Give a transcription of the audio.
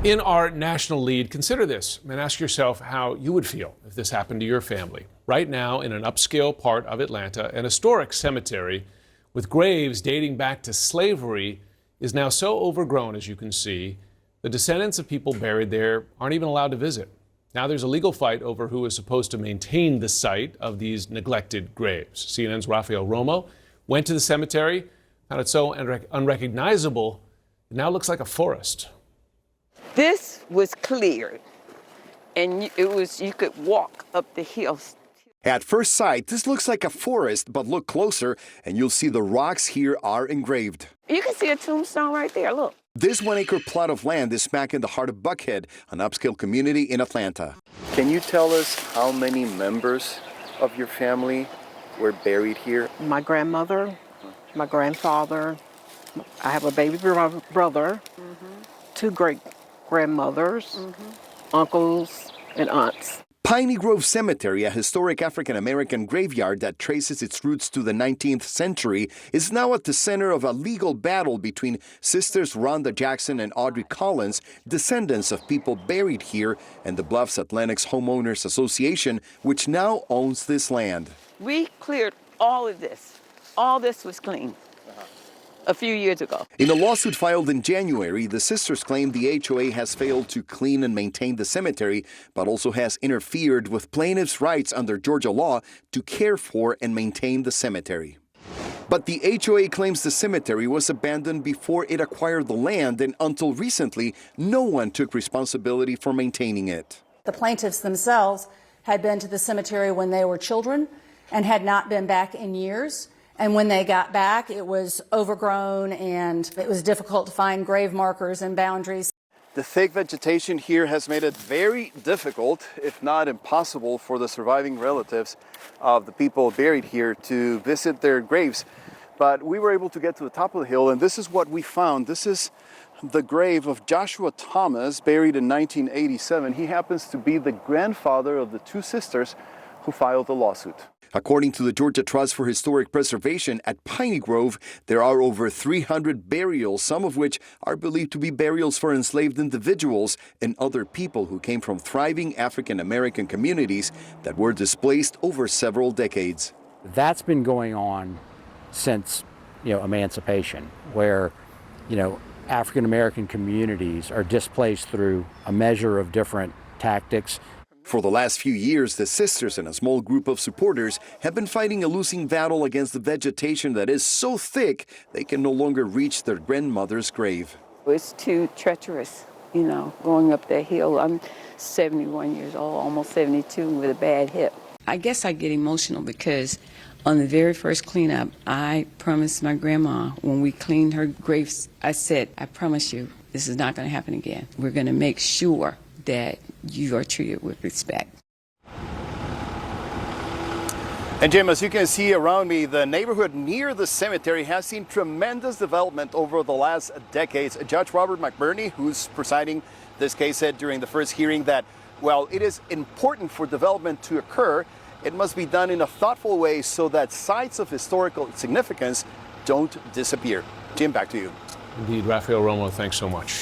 In our national lead, consider this and ask yourself how you would feel if this happened to your family. Right now, in an upscale part of Atlanta, an historic cemetery with graves dating back to slavery is now so overgrown, as you can see, the descendants of people buried there aren't even allowed to visit. Now there's a legal fight over who is supposed to maintain the site of these neglected graves. CNN's Rafael Romo went to the cemetery, found it so unrecognizable, it now looks like a forest. This was cleared, and you could walk up the hills. At first sight, this looks like a forest, but look closer and you'll see the rocks here are engraved. You can see a tombstone right there, look. This 1-acre plot of land is smack in the heart of Buckhead, an upscale community in Atlanta. Can you tell us how many members of your family were buried here? My grandmother, my grandfather, I have a baby brother, two great-grandmothers, uncles, and aunts. Piney Grove Cemetery, a historic African-American graveyard that traces its roots to the 19th century, is now at the center of a legal battle between Sisters Rhonda Jackson and Audrey Collins, descendants of people buried here, and the Bluffs Atlantic's Homeowners Association, which now owns this land. We cleared all of this. All this was clean a few years ago. In a lawsuit filed in January, the sisters claim the HOA has failed to clean and maintain the cemetery, but also has interfered with plaintiffs' rights under Georgia law to care for and maintain the cemetery. But the HOA claims the cemetery was abandoned before it acquired the land, and until recently, no one took responsibility for maintaining it. The plaintiffs themselves had been to the cemetery when they were children and had not been back in years. And when they got back, it was overgrown and it was difficult to find grave markers and boundaries. The thick vegetation here has made it very difficult, if not impossible, for the surviving relatives of the people buried here to visit their graves. But we were able to get to the top of the hill, and this is what we found. This is the grave of Joshua Thomas, buried in 1987. He happens to be the grandfather of the two sisters who filed the lawsuit. According to the Georgia Trust for Historic Preservation at Piney Grove, there are over 300 burials, some of which are believed to be burials for enslaved individuals and other people who came from thriving African-American communities that were displaced over several decades. That's been going on since, emancipation, where, African-American communities are displaced through a measure of different tactics. For the last few years, the sisters and a small group of supporters have been fighting a losing battle against the vegetation that is so thick they can no longer reach their grandmother's grave. It's too treacherous, going up that hill. I'm 71 years old, almost 72, with a bad hip. I guess I get emotional because on the very first cleanup, I promised my grandma when we cleaned her graves, I said, I promise you, this is not going to happen again. We're going to make sure that you are treated with respect. And Jim, as you can see around me, the neighborhood near the cemetery has seen tremendous development over the last decades. Judge Robert McBurney, who's presiding this case, said during the first hearing that, while it is important for development to occur, it must be done in a thoughtful way so that sites of historical significance don't disappear. Jim, back to you. Indeed, Rafael Romo, thanks so much.